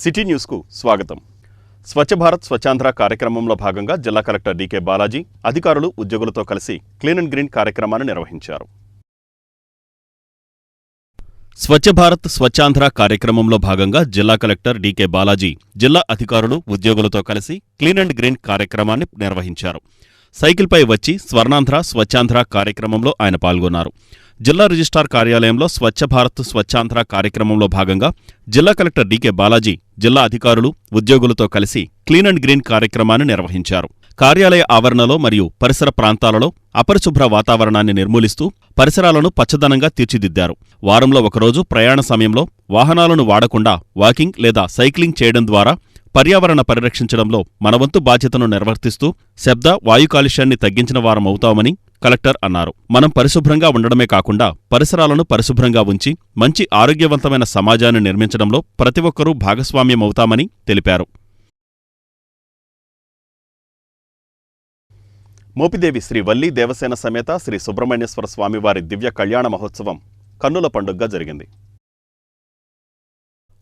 City న్యూస్కు స్వాగతం. స్వచ్ఛ భారత్ స్వచ్ఛాంధ్ర కార్యక్రమంలో భాగంగా జిల్లా కలెక్టర్ డీకే బాలాజీ అధికారులు ఉద్యోగులతో కలిసి క్లీన్ అండ్ గ్రీన్ కార్యక్రమాన్ని నిర్వహించారు. స్వచ్ఛ భారత్ స్వచ్ఛాంధ్ర కార్యక్రమంలో భాగంగా జిల్లా కలెక్టర్ డీకే బాలాజీ జిల్లా అధికారులు ఉద్యోగులతో కలిసి క్లీన్ అండ్ గ్రీన్ కార్యక్రమాన్ని నిర్వహించారు. సైకిల్పై వచ్చి స్వర్ణాంధ్ర స్వచ్ఛాంధ్ర కార్యక్రమంలో ఆయన పాల్గొన్నారు. జిల్లా రిజిస్ట్రార్ కార్యాలయంలో స్వచ్ఛ భారత్ స్వచ్ఛాంధ్ర కార్యక్రమంలో భాగంగా జిల్లా కలెక్టర్ డీకే బాలాజీ జిల్లా అధికారులు ఉద్యోగులతో కలిసి క్లీన్ అండ్ గ్రీన్ కార్యక్రమాన్ని నిర్వహించారు. కార్యాలయ ఆవరణలో మరియు పరిసర ప్రాంతాలలో అపరిశుభ్ర వాతావరణాన్ని నిర్మూలిస్తూ పరిసరాలను పచ్చదనంగా తీర్చిదిద్దారు. వారంలో ఒకరోజు ప్రయాణ సమయంలో వాహనాలను వాడకుండా వాకింగ్ లేదా సైక్లింగ్ చేయడం ద్వారా పర్యావరణ పరిరక్షించడంలో మనవంతు బాధ్యతను నిర్వర్తిస్తూ శబ్ద వాయు కాలుష్యాన్ని తగ్గించిన వారమవుతామని కలెక్టర్ అన్నారు. మనం పరిశుభ్రంగా ఉండడమే కాకుండా పరిసరాలను పరిశుభ్రంగా ఉంచి మంచి ఆరోగ్యవంతమైన సమాజాన్ని నిర్మించడంలో ప్రతి ఒక్కరూ భాగస్వామ్యమవుతామని తెలిపారు. మోపిదేవి శ్రీ వల్లీ దేవసేన సమేత శ్రీ సుబ్రహ్మణ్యేశ్వర స్వామివారి దివ్య కళ్యాణ మహోత్సవం కన్నుల పండుగగా జరిగింది.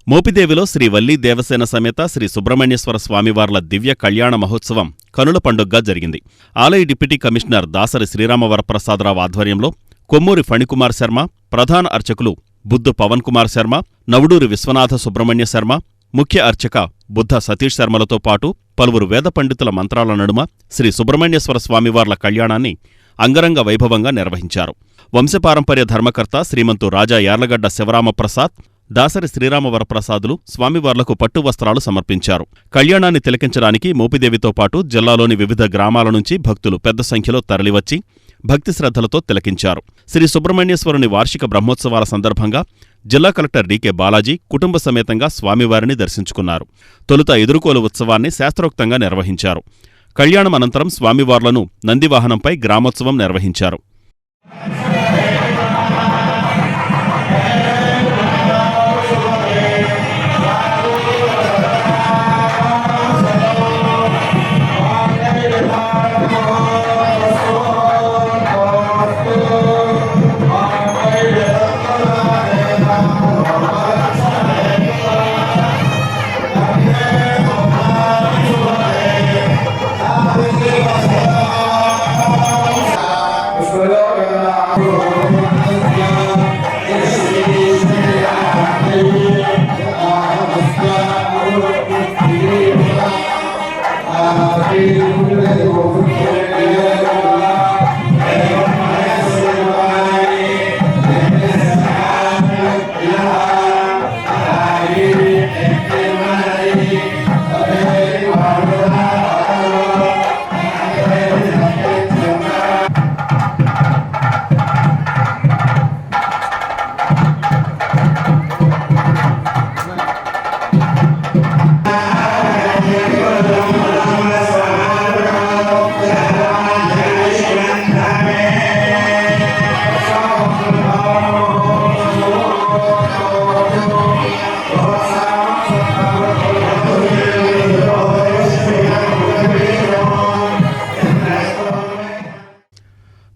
మోపిదేవిలో శ్రీ వల్లీ దేవసేన సమేత శ్రీ సుబ్రహ్మణ్యేశ్వర స్వామివార్ల దివ్య కళ్యాణ మహోత్సవం కనుల పండుగగా జరిగింది. ఆలయ డిప్యూటీ కమిషనర్ దాసరి శ్రీరామవరప్రసాదరావు ఆధ్వర్యంలో కొమ్మూరి ఫణికుమార్ శర్మ, ప్రధాన అర్చకులు బుద్ధు పవన్ కుమార్ శర్మ, నవుడూరి విశ్వనాథ సుబ్రహ్మణ్య శర్మ, ముఖ్య అర్చక బుద్ధ సతీష్ శర్మలతో పాటు పలువురు వేద పండితుల మంత్రాల నడుమ శ్రీ సుబ్రహ్మణ్యేశ్వర స్వామివార్ల కళ్యాణాన్ని అంగరంగ వైభవంగా నిర్వహించారు. వంశపారంపర్య ధర్మకర్త శ్రీమంతు రాజా యార్లగడ్డ శివరామప్రసాద్, దాసరి శ్రీరామవరప్రసాదులు స్వామివార్లకు పట్టు వస్త్రాలు సమర్పించారు. కళ్యాణాన్ని తిలకించడానికి మోపిదేవితో పాటు జిల్లాలోని వివిధ గ్రామాల నుంచి భక్తులు పెద్ద సంఖ్యలో తరలివచ్చి భక్తి శ్రద్ధలతో తిలకించారు. శ్రీ సుబ్రహ్మణ్యేశ్వరుని వార్షిక బ్రహ్మోత్సవాల సందర్భంగా జిల్లా కలెక్టర్ డీకే బాలాజీ కుటుంబ సమేతంగా స్వామివారిని దర్శించుకున్నారు. తొలుత ఎదురుకోలు ఉత్సవాన్ని శాస్త్రోక్తంగా నిర్వహించారు. కళ్యాణం అనంతరం స్వామివార్లను నందివాహనంపై గ్రామోత్సవం నిర్వహించారు.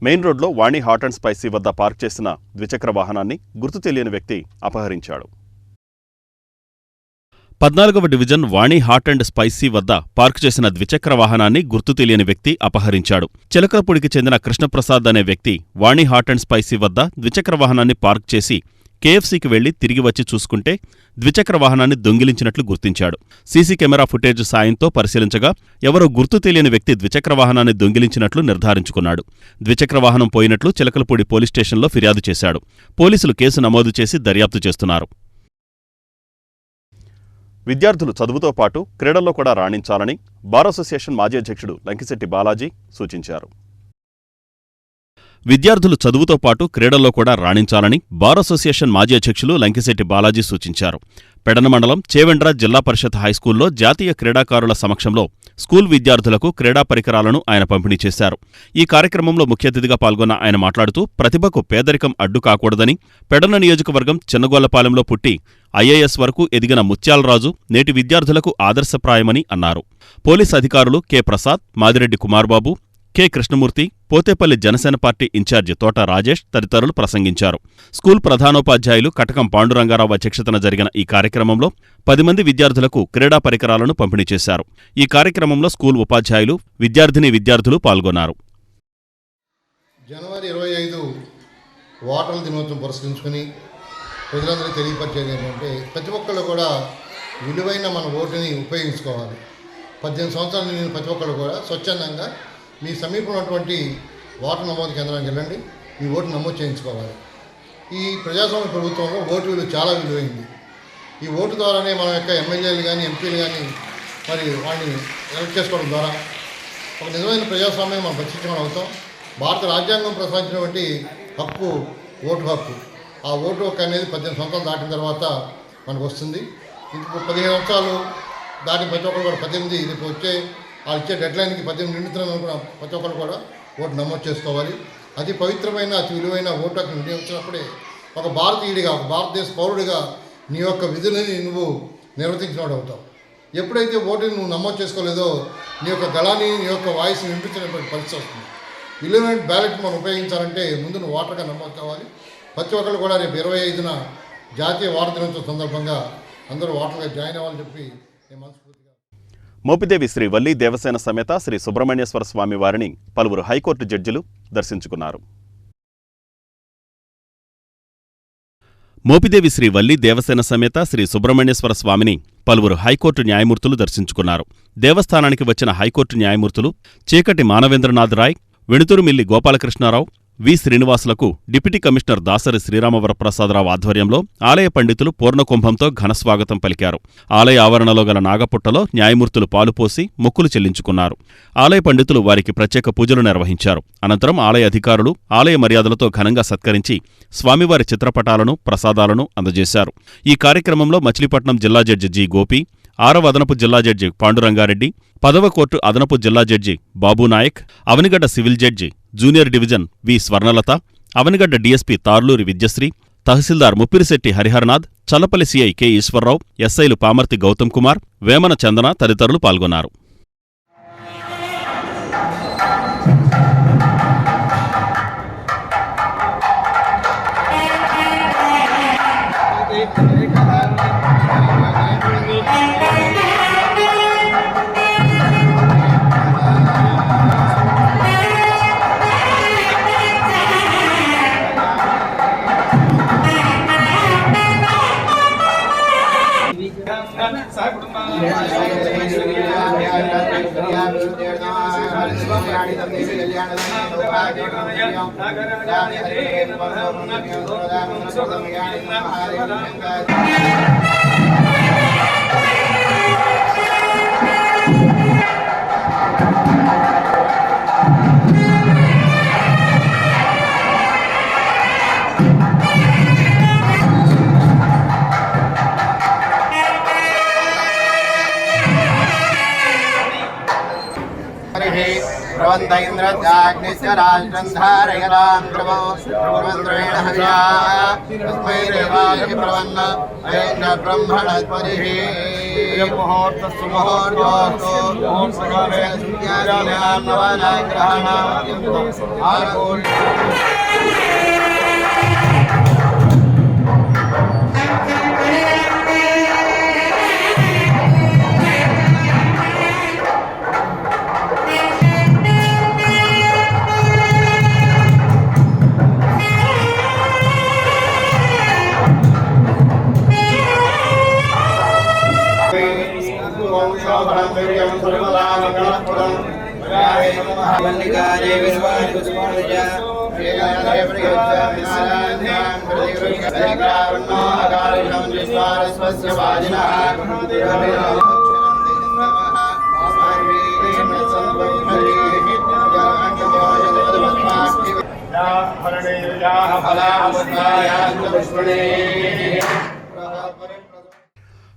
మెయిన్ రోడ్లో వాణి హాట్ అండ్ స్పైసీ వద్ద పార్క్ చేసిన ద్విచక్ర వాహనాన్ని గుర్తు తెలియని వ్యక్తి అపహరించాడు. 14వ division Vani hot and spicy వద్ద పార్క్ చేసిన ద్విచక్ర వాహనాన్ని గుర్తు తెలియని వ్యక్తి అపహరించాడు. చిలకలపూడికి చెందిన కృష్ణప్రసాద్ అనే వ్యక్తి వాణి హాట్ అండ్ స్పైసీ వద్ద ద్విచక్ర వాహనాన్ని పార్క్ చేసి కేఎఫ్సీకి వెళ్లి తిరిగి వచ్చి చూసుకుంటే ద్విచక్ర వాహనాన్ని దొంగిలించినట్లు గుర్తించాడు. సీసీ కెమెరా ఫుటేజ్ సాయంతో పరిశీలించగా ఎవరో గుర్తు తెలియని వ్యక్తి ద్విచక్ర వాహనాన్ని దొంగిలించినట్లు నిర్ధారించుకున్నాడు. ద్విచక్ర వాహనం పోయినట్లు చిలకలపూడి పోలీస్ స్టేషన్లో ఫిర్యాదు చేశాడు. పోలీసులు కేసు నమోదు చేసి దర్యాప్తు చేస్తున్నారు. విద్యార్థులు చదువుతో పాటు క్రీడల్లో కూడా రాణించాలని బార్ అసోసియేషన్ మాజీ అధ్యక్షుడు లంకిశెట్టి బాలాజీ సూచించారు. విద్యార్థులు చదువుతో పాటు క్రీడల్లో కూడా రాణించాలని బార్ అసోసియేషన్ మాజీ అధ్యక్షులు లంకిశెట్టి బాలాజీ సూచించారు. పెడన మండలం చేవెండ్ర జిల్లా పరిషత్ హైస్కూల్లో జాతీయ క్రీడాకారుల సమక్షంలో స్కూల్ విద్యార్థులకు క్రీడా పరికరాలను ఆయన పంపిణీ చేశారు. ఈ కార్యక్రమంలో ముఖ్య అతిథిగా పాల్గొన్న ఆయన మాట్లాడుతూ ప్రతిభకు పేదరికం అడ్డు కాకూడదని, పెడన నియోజకవర్గం చిన్నగొల్లపాలెంలో పుట్టి ఐఏఎస్ వరకు ఎదిగిన ముత్యాలరాజు నేటి విద్యార్థులకు ఆదర్శప్రాయమని అన్నారు. పోలీస్ అధికారులు K Prasad, Madireddy Kumarbabu, K Krishnamurthy, Pothepalli Janasena party incharge Thota Rajesh తదితరులు ప్రసంగించారు. స్కూల్ ప్రధానోపాధ్యాయులు కటకం పాండురంగారావు అధ్యక్షతన జరిగిన ఈ కార్యక్రమంలో 10 మంది విద్యార్థులకు క్రీడా పరికరాలను పంపిణీ చేశారు. ఈ కార్యక్రమంలో స్కూల్ ఉపాధ్యాయులు, విద్యార్థులు పాల్గొన్నారు. జనవరి 25 ఓటర్ల దినోత్సవం పురస్కరించుకుని ప్రజలందరికీ తెలియపరిచేది ఏంటంటే ప్రతి ఒక్కళ్ళు కూడా విలువైన మన ఓటుని ఉపయోగించుకోవాలి. 18 సంవత్సరాల నిండిన ప్రతి ఒక్కళ్ళు కూడా స్వచ్ఛందంగా మీ సమీపంలో ఉన్నటువంటి ఓటు నమోదు కేంద్రానికి వెళ్ళండి, మీ ఓటు నమోదు చేయించుకోవాలి. ఈ ప్రజాస్వామ్య ప్రభుత్వంలో ఓటు విలువ చాలా విలువైంది. ఈ ఓటు ద్వారానే మన యొక్క ఎమ్మెల్యేలు కానీ ఎంపీలు కానీ మరి వాడిని ఎలక్ట్ చేసుకోవడం ద్వారా ఒక నిజమైన ప్రజాస్వామ్యం మనం రక్షించడం అవుతాం. భారత రాజ్యాంగం ప్రసాదించినటువంటి హక్కు ఓటు హక్కు. ఆ ఓటు హక్కు అనేది 18 సంవత్సరాలు దాటిన తర్వాత మనకు వస్తుంది. ఇప్పుడు 15 సంవత్సరాలు దాటిన ప్రతి ఒక్కరు కూడా 18 ఇది వచ్చే వాళ్ళు ఇచ్చే డెడ్లైన్కి 18 నిండుతున్న కూడా ప్రతి ఒక్కరు కూడా ఓటు నమోదు చేసుకోవాలి. అతి పవిత్రమైన అతి విలువైన ఓటు హక్కును వినియోగించినప్పుడే ఒక భారతీయుడిగా, ఒక భారతదేశ పౌరుడిగా నీ యొక్క విధులని నువ్వు నిర్వర్తించినవాడు అవుతావు. ఎప్పుడైతే ఓటుని నువ్వు నమోదు చేసుకోలేదో నీ యొక్క గళాన్ని, నీ యొక్క వాయిస్ని వినిపించినటువంటి పరిస్థితి వస్తుంది. విలువైన బ్యాలెట్ మనం ఉపయోగించాలంటే ముందు నువ్వు ఓటర్గా నమోదు కావాలి. ప్రతి ఒక్కరు కూడా రేపు 25న జాతీయ ఓటర్ దినోత్సవం సందర్భంగా అందరూ ఓటర్గా జాయిన్ అవ్వాలని చెప్పి నేను మనస్ఫూర్తిగా. మోపిదేవి శ్రీ వల్లీ దేవసేన సమేత శ్రీ సుబ్రహ్మణ్యేశ్వర స్వామి వారిని పలువురు హైకోర్టు జడ్జిలు దర్శించుకున్నారు. మోపిదేవి శ్రీ వల్లీ దేవసేన సమేత శ్రీ సుబ్రహ్మణ్యేశ్వర స్వామిని పలువురు హైకోర్టు న్యాయమూర్తులు దర్శించుకున్నారు. దేవస్థానానికి వచ్చిన హైకోర్టు న్యాయమూర్తులు చీకటి మానవేంద్రనాథ్ రాయ్, వెణుతురుమిల్లి గోపాలకృష్ణారావు, వి. శ్రీనివాసులకు డిప్యూటీ కమిషనర్ దాసరి శ్రీరామవరప్రసాదరావు ఆధ్వర్యంలో ఆలయ పండితులు పూర్ణకుంభంతో ఘనస్వాగతం పలికారు. ఆలయ ఆవరణలో గల నాగపుట్టలో న్యాయమూర్తులు పాలుపోసి మొక్కులు చెల్లించుకున్నారు. ఆలయ పండితులు వారికి ప్రత్యేక పూజలు నిర్వహించారు. అనంతరం ఆలయ అధికారులు ఆలయ మర్యాదలతో ఘనంగా సత్కరించి స్వామివారి చిత్రపటాలను, ప్రసాదాలను అందజేశారు. ఈ కార్యక్రమంలో మచిలీపట్నం జిల్లా జడ్జి జి. గోపి, 6వ అదనపు జిల్లా జడ్జి పాండురంగారెడ్డి, 10వ కోర్టు అదనపు జిల్లా judge Babunayak, Avanigadda civil judge junior division V. Swarnalatha, Avanigadda DSP Tarluri Vidyasri, tahsildar Muppirisetti Hariharanath, Challapalli CI K. Eswararao, ఎస్ఐలు పామర్తి గౌతమ్ కుమార్, వేమన చందన తదితరులు పాల్గొన్నారు.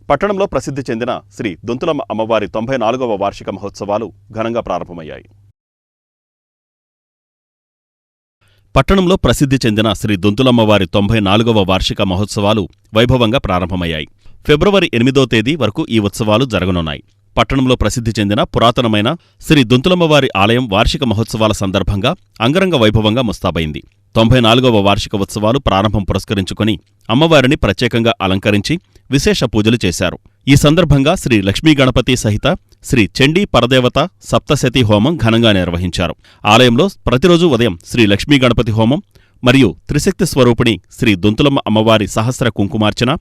పట్టణంలో ప్రసిద్ధి చెందిన శ్రీ దొంతులమ్మ అమ్మవారి 94వ వార్షిక మహోత్సవాలు ఘనంగా ప్రారంభమయ్యాయి. పట్టణంలో ప్రసిద్ధి చెందిన శ్రీ దొంతులమ్మవారి 94వ వార్షిక మహోత్సవాలు వైభవంగా ప్రారంభమయ్యాయి. ఫిబ్రవరి 8వ తేదీ వరకు ఈ ఉత్సవాలు జరగనున్నాయి. పట్టణంలో ప్రసిద్ధి చెందిన పురాతనమైన శ్రీ దుంతులమ్మవారి ఆలయం వార్షిక మహోత్సవాల సందర్భంగా అంగరంగ వైభవంగా ముస్తాబైంది. 94వ వార్షిక ఉత్సవాలు ప్రారంభం పురస్కరించుకుని అమ్మవారిని ప్రత్యేకంగా అలంకరించి విశేష పూజలు చేశారు. ఈ సందర్భంగా శ్రీ లక్ష్మీ గణపతి సహిత శ్రీ చండీ పరదేవత సప్తశతి హోమం ఘనంగా నిర్వహించారు. ఆలయంలో ప్రతిరోజు ఉదయం శ్రీ లక్ష్మీ గణపతి హోమం మరియు త్రిశక్తి స్వరూపిణి శ్రీ దుంతులమ్మ అమ్మవారి సహస్ర కుంకుమార్చన,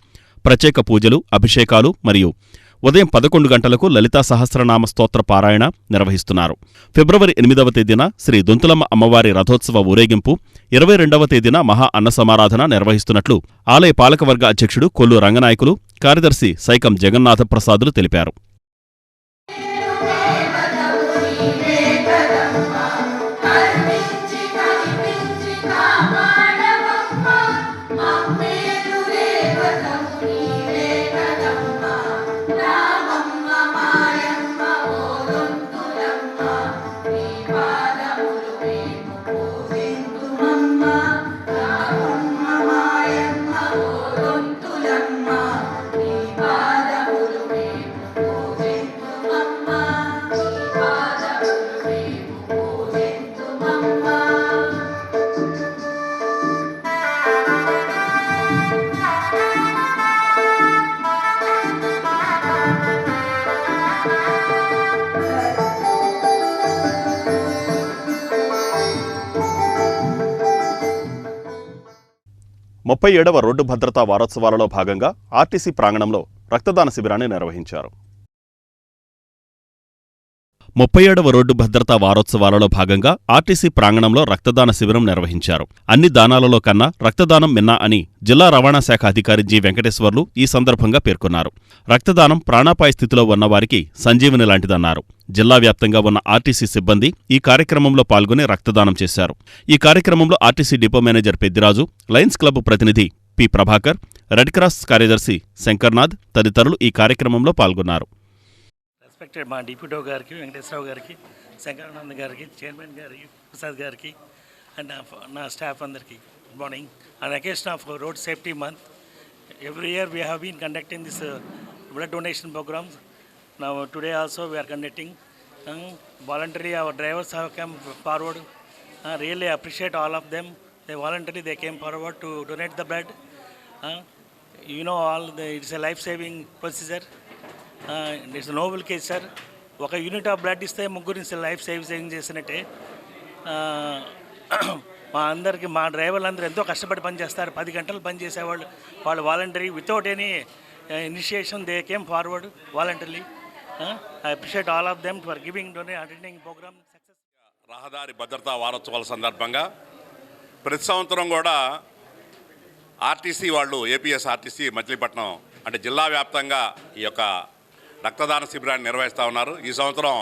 ప్రత్యేక పూజలు, అభిషేకాలు మరియు ఉదయం 11 గంటలకు లలితా సహస్రనామ స్తోత్ర పారాయణ నిర్వహిస్తున్నారు. ఫిబ్రవరి 8వ తేదీన శ్రీ దుంతులమ్మ అమ్మవారి రథోత్సవ ఊరేగింపు, 22వ తేదీన మహా అన్న సమారాధన నిర్వహిస్తున్నట్లు ఆలయ పాలకవర్గ అధ్యక్షుడు కొల్లు రంగనాయకులు, కార్యదర్శి సైకం జగన్నాథ ప్రసాదులు తెలిపారు. ముప్పై 37వ రోడ్డు భద్రతా వారోత్సవాలలో భాగంగా ఆర్టీసీ ప్రాంగణంలో రక్తదాన శిబిరాన్ని నిర్వహించారు. 37వ రోడ్డు భద్రతా వారోత్సవాలలో భాగంగా ఆర్టీసీ ప్రాంగణంలో రక్తదాన శిబిరం నిర్వహించారు. అన్ని దానాలలో కన్నా రక్తదానం మిన్నా అని జిల్లా రవాణా శాఖ అధికారి జి వెంకటేశ్వర్లు ఈ సందర్భంగా పేర్కొన్నారు. రక్తదానం ప్రాణాపాయ స్థితిలో ఉన్నవారికి సంజీవని లాంటిదన్నారు. జిల్లా వ్యాప్తంగా ఉన్న ఆర్టీసీ సిబ్బంది ఈ కార్యక్రమంలో పాల్గొని రక్తదానం చేశారు. ఈ కార్యక్రమంలో RTC depot manager Peddiraju, Lions club ప్రతినిధి పి ప్రభాకర్, రెడ్ క్రాస్ కార్యదర్శి శంకర్నాథ్ తదితరులు ఈ కార్యక్రమంలో పాల్గొన్నారు. రెస్పెక్టెడ్ మా డిప్యూటో గారికి, వెంకటేశ్వరరావు గారికి, శంకరానంద్ గారికి, చైర్మన్ గారికి, ప్రసాద్ గారికి అండ్ నా స్టాఫ్ అందరికీ good morning. On occasion of road safety month, every year we have been conducting this blood donation programmes. Now today also we are conducting voluntarily. Our drivers have come forward. Really appreciate all of them. They came forward to donate the blood. It's a life-saving procedure. It's a noble case, sir. ఒక unit of blood ఇస్తే ముగ్గురు life saving చేసినట్టే. మా డ్రైవర్లు ఎంతో కష్టపడి పనిచేస్తారు. 10 గంటలు పనిచేసేవాళ్ళు. వాళ్ళు voluntary without any initiation they came forward voluntarily. I appreciate all of them for attending program success. రహదారి భద్రతా వారోత్సవాల సందర్భంగా ప్రతి సంవత్సరం కూడా ఆర్టీసీ వాళ్ళు, ఏపీఎస్ ఆర్టీసీ మచిలీపట్నం అంటే జిల్లా వ్యాప్తంగా ఈ యొక్క రక్తదాన శిబిరాన్ని నిర్వహిస్తూ ఉన్నారు. ఈ సంవత్సరం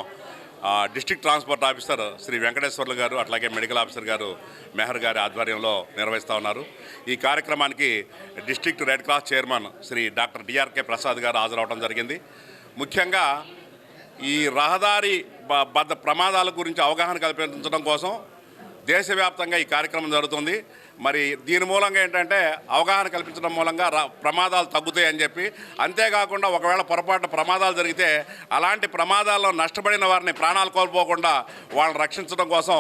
district transport officer Shri Venkateswarlu గారు, అట్లాగే మెడికల్ ఆఫీసర్ గారు మెహర్ గారి ఆధ్వర్యంలో నిర్వహిస్తూ ఉన్నారు. ఈ కార్యక్రమానికి district red cross chairman Shri doctor DRK Prasad గారు హాజరవడం జరిగింది. ముఖ్యంగా ఈ రహదారి ప్రమాదాల గురించి అవగాహన కల్పించడం కోసం దేశవ్యాప్తంగా ఈ కార్యక్రమం జరుగుతుంది. మరి దీని మూలంగా ఏంటంటే అవగాహన కల్పించడం మూలంగా ప్రమాదాలు తగ్గుతాయని చెప్పి, అంతేకాకుండా ఒకవేళ పొరపాటు ప్రమాదాలు జరిగితే అలాంటి ప్రమాదాల్లో నష్టపడిన వారిని ప్రాణాలు కోల్పోకుండా వాళ్ళని రక్షించడం కోసం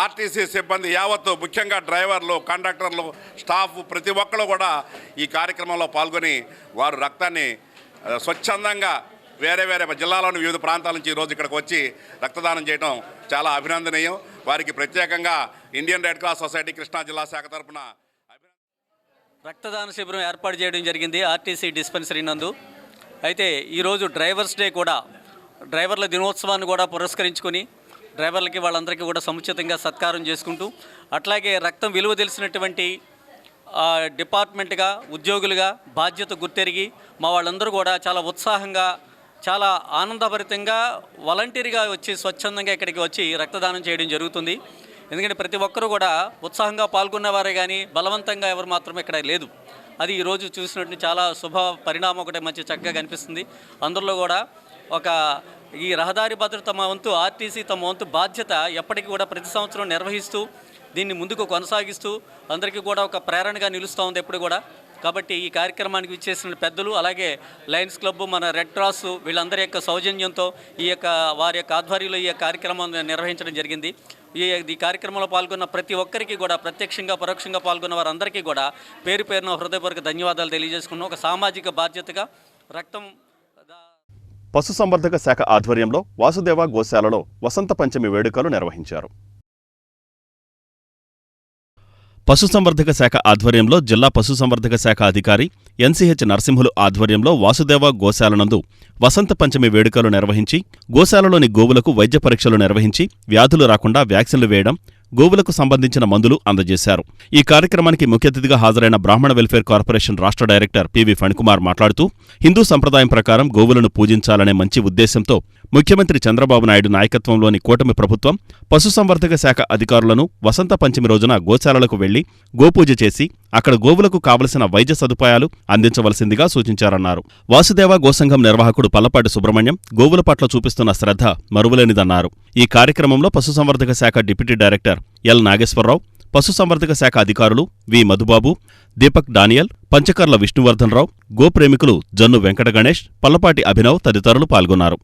ఆర్టీసీ సిబ్బంది యావత్తు, ముఖ్యంగా డ్రైవర్లు, కండక్టర్లు, స్టాఫ్ ప్రతి ఒక్కరు కూడా ఈ కార్యక్రమంలో పాల్గొని వారు రక్తాన్ని స్వచ్ఛందంగా వేరే జిల్లాలోని వివిధ ప్రాంతాల నుంచి ఈరోజు ఇక్కడికి వచ్చి రక్తదానం చేయడం చాలా అభినందనీయం. వారికి ప్రత్యేకంగా Indian red cross society Krishna జిల్లా శాఖ తరఫున రక్తదాన శిబిరం ఏర్పాటు చేయడం జరిగింది ఆర్టీసీ డిస్పెన్సరీ నందు. అయితే ఈరోజు డ్రైవర్స్ డే కూడా, డ్రైవర్ల దినోత్సవాన్ని కూడా పురస్కరించుకొని డ్రైవర్లకి వాళ్ళందరికీ కూడా సముచితంగా సత్కారం చేసుకుంటూ, అట్లాగే రక్తం విలువ తెలిసినటువంటి డిపార్ట్మెంట్గా, ఉద్యోగులుగా బాధ్యత గుర్తెరిగి మా వాళ్ళందరూ కూడా చాలా ఉత్సాహంగా, చాలా ఆనందభరితంగా వాలంటీర్గా వచ్చి స్వచ్ఛందంగా ఇక్కడికి వచ్చి రక్తదానం చేయడం జరుగుతుంది. ఎందుకంటే ప్రతి ఒక్కరూ కూడా ఉత్సాహంగా పాల్గొన్నవారే కానీ బలవంతంగా ఎవరు మాత్రం ఇక్కడ లేదు. అది ఈరోజు చూసినట్టు చాలా శుభ పరిణామం, ఒకటి మంచి చక్కగా కనిపిస్తుంది. అందులో కూడా ఈ రహదారి భద్రత తమ వంతు ఆర్టీసీ తమ వంతు బాధ్యత ఎప్పటికీ కూడా ప్రతి సంవత్సరం నిర్వహిస్తూ దీన్ని ముందుకు కొనసాగిస్తూ అందరికీ కూడా ఒక ప్రేరణగా నిలుస్తూ ఉంది ఎప్పుడు కూడా. కాబట్టి ఈ కార్యక్రమానికి విచ్చేసిన పెద్దలు, అలాగే లయన్స్ క్లబ్, మన రెడ్ క్రాస్ వీళ్ళందరి యొక్క సౌజన్యంతో వారి యొక్క ఆధ్వర్యంలో ఈ కార్యక్రమం నిర్వహించడం జరిగింది. ఈ కార్యక్రమంలో పాల్గొన్న ప్రతి ఒక్కరికి కూడా, ప్రత్యక్షంగా పరోక్షంగా పాల్గొన్న వారందరికీ కూడా పేరు పేరున హృదయపూర్వక ధన్యవాదాలు తెలియజేసుకున్నాం. ఒక సామాజిక బాధ్యతగా రక్తం పశుసంవర్ధక శాఖ ఆధ్వర్యంలో వాసుదేవ గోశాలలో వసంత పంచమి వేడుకలు నిర్వహించారు. పశుసంవర్ధక శాఖ ఆధ్వర్యంలో జిల్లా పశుసంవర్ధక శాఖ అధికారి ఎన్సీహెచ్ నరసింహులు ఆధ్వర్యంలో వాసుదేవ గోశాలనందు వసంత పంచమి వేడుకలు నిర్వహించి గోశాలలోని గోవులకు వైద్య పరీక్షలు నిర్వహించి వ్యాధులు రాకుండా వ్యాక్సిన్లు వేయడం, గోవులకు సంబంధించిన మందులు అందజేశారు. ఈ కార్యక్రమానికి ముఖ్య అతిథిగా హాజరైన బ్రాహ్మణ వెల్ఫేర్ కార్పొరేషన్ రాష్ట్ర డైరెక్టర్ పివి ఫణికుమార్ మాట్లాడుతూ, హిందూ సంప్రదాయం ప్రకారం గోవులను పూజించాలనే మంచి ఉద్దేశంతో ముఖ్యమంత్రి చంద్రబాబు నాయుడు నాయకత్వంలోని కూటమి ప్రభుత్వం పశుసంవర్ధక శాఖ అధికారులను వసంత పంచమి రోజున గోశాలలకు వెళ్లి గోపూజ చేసి అక్కడ గోవులకు కావలసిన వైద్య సదుపాయాలు అందించవలసిందిగా సూచించారన్నారు. వాసుదేవ గోసంఘం నిర్వాహకుడు పల్లపాటి సుబ్రహ్మణ్యం గోవుల పట్ల చూపిస్తున్న శ్రద్ధ మరువలేనిదన్నారు. ఈ కార్యక్రమంలో పశుసంవర్ధక శాఖ డిప్యూటీ డైరెక్టర్ ఎల్ నాగేశ్వరరావు, పశుసంవర్ధక శాఖ అధికారులు వి మధుబాబు, దీపక్ డానియల్, పంచకర్ల విష్ణువర్ధనరావు, గోప్రేమికులు జన్ను వెంకట గణేష్, పల్లపాటి అభినవ్ తదితరులు పాల్గొన్నారు.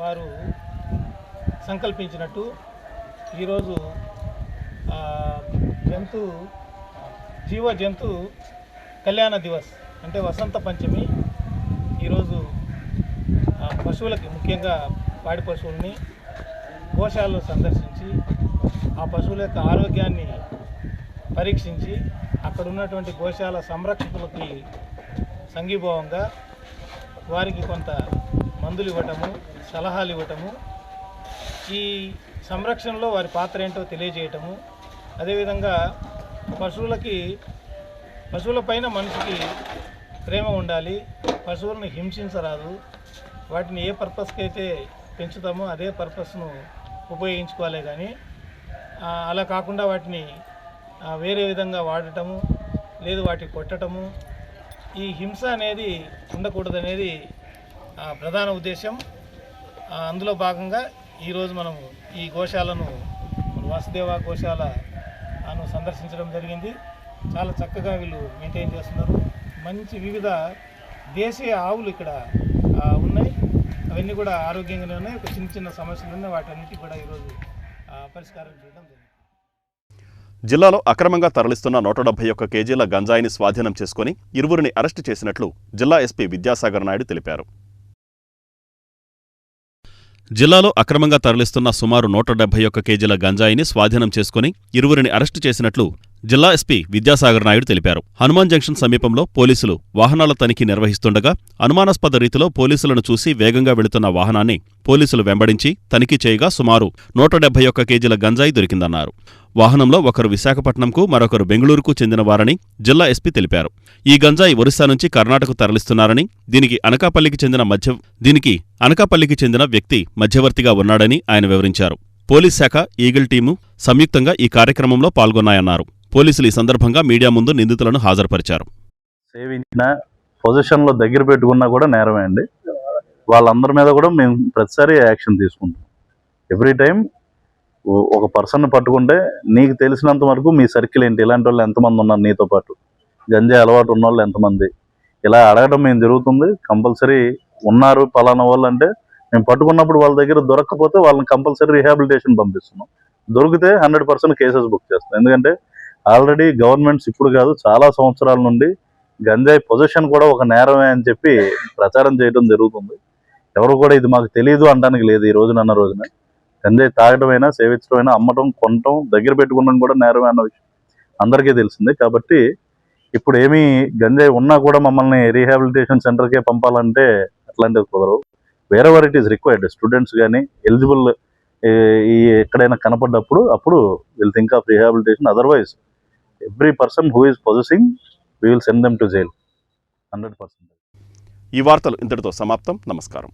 వారు సంకల్పించినట్టు ఈరోజు జీవ జంతు కళ్యాణ దివస్ అంటే వసంత పంచమి. ఈరోజు పశువులకి, ముఖ్యంగా పాడి పశువుల్ని గోశాలలో సందర్శించి ఆ పశువుల యొక్క ఆరోగ్యాన్ని పరీక్షించి అక్కడ ఉన్నటువంటి గోశాల సంరక్షకులకి సంఘీభావంగా వారికి కొంత మందులు ఇవ్వటము, సలహాలు ఇవ్వటము, ఈ సంరక్షణలో వారి పాత్ర ఏంటో తెలియజేయటము, అదేవిధంగా పశువులపైన మనిషికి ప్రేమ ఉండాలి, పశువులను హింసించరాదు, వాటిని ఏ పర్పస్కి అయితే పెంచుతామో అదే పర్పస్ను ఉపయోగించుకోవాలి. కానీ అలా కాకుండా వాటిని వేరే విధంగా వాడటము, లేదు వాటిని కొట్టటము, ఈ హింస అనేది ఉండకూడదనేది ప్రధాన ఉద్దేశం. అందులో భాగంగా ఈరోజు మనం ఈ గోశాలను, వాసుదేవ గోశాలను సందర్శించడం జరిగింది. చాలా చక్కగా వీళ్ళు మెయింటైన్ చేస్తున్నారు. మంచి వివిధ దేశీయ ఆవులు ఇక్కడ ఉన్నాయి. అవన్నీ కూడా ఆరోగ్యంగానే ఉన్నాయి. ఒక చిన్న చిన్న సమస్యలు ఉన్నాయి. వాటన్నిటికీ కూడా ఈరోజు పరిష్కారం చేయడం జరిగింది. జిల్లాలో అక్రమంగా తరలిస్తున్న 171 కేజీల గంజాయిని స్వాధీనం చేసుకుని ఇరువురిని అరెస్టు చేసినట్లు జిల్లా ఎస్పీ విద్యాసాగర్ నాయుడు తెలిపారు. జిల్లాలో అక్రమంగా తరలిస్తున్న సుమారు 171 కేజీల గంజాయిని స్వాధీనం చేసుకుని ఇరువురిని అరెస్టు చేసినట్లు జిల్లా ఎస్పీ విద్యాసాగర్ నాయుడు తెలిపారు. హనుమాన్ జంక్షన్ సమీపంలో పోలీసులు వాహనాల తనిఖీ నిర్వహిస్తుండగా అనుమానాస్పద రీతిలో పోలీసులను చూసి వేగంగా వెళుతున్న వాహనాన్ని పోలీసులు వెంబడించి తనిఖీ చేయగా సుమారు 171 కేజీల గంజాయి దొరికిందన్నారు. వాహనంలో ఒకరు విశాఖపట్నంకు, మరొకరు బెంగళూరుకు చెందినవారని జిల్లా ఎస్పీ తెలిపారు. ఈ గంజాయి ఒరిస్సా నుంచి కర్ణాటకకు తరలిస్తున్నారని, దీనికి అనకాపల్లికి చెందిన వ్యక్తి మధ్యవర్తిగా ఉన్నాడని ఆయన వివరించారు. పోలీస్ శాఖ, ఈగిల్ టీము సంయుక్తంగా ఈ కార్యక్రమంలో పాల్గొన్నాయన్నారు. పోలీసులు ఈ సందర్భంగా మీడియా ముందు నిందితులను హాజరుపరిచారు. సేవించిన పొజిషన్లో దగ్గర పెట్టుకున్నా కూడా నేరమే అండి. వాళ్ళందరి మీద కూడా మేము ప్రతిసారి యాక్షన్ తీసుకుంటాం. ఎవ్రీ టైం ఒక పర్సన్ పట్టుకుంటే నీకు తెలిసినంత వరకు మీ సర్కిల్ ఏంటి, ఇలాంటి వాళ్ళు ఎంతమంది ఉన్నారు నీతో పాటు, గంజాయి అలవాటు ఉన్న వాళ్ళు ఎంతమంది, ఇలా అడగడం మేము జరుగుతుంది. కంపల్సరీ ఉన్నారు పలానా వాళ్ళు అంటే మేము పట్టుకున్నప్పుడు వాళ్ళ దగ్గర దొరకకపోతే వాళ్ళని కంపల్సరీ రీహాబిలిటేషన్ పంపిస్తున్నాం. దొరికితే 100% కేసెస్ బుక్ చేస్తాం. ఎందుకంటే ఆల్రెడీ గవర్నమెంట్స్ ఇప్పుడు కాదు చాలా సంవత్సరాల నుండి గంజాయి పొజిషన్ కూడా ఒక నేరమే అని చెప్పి ప్రచారం చేయడం జరుగుతుంది. ఎవరు కూడా ఇది మాకు తెలియదు అనడానికి లేదు. ఈ రోజున గంజాయి తాగడమైనా, సేవించడమైనా, అమ్మటం, కొనటం, దగ్గర పెట్టుకున్నాం కూడా నేరమే అన్న విషయం అందరికీ తెలిసిందే. కాబట్టి ఇప్పుడు ఏమీ గంజాయి ఉన్నా కూడా మమ్మల్ని రీహాబిలిటేషన్ సెంటర్కే పంపాలంటే అట్లాంటిది కుదరవు. Wherever it is required, students కానీ ఎలిజిబుల్ ఈ ఎక్కడైనా కనపడ్డప్పుడు అప్పుడు will think of rehabilitation. Otherwise every person who is possessing we will send them to jail 100%. ఈ వార్తలు ఇంతటితో సమాప్తం. నమస్కారం.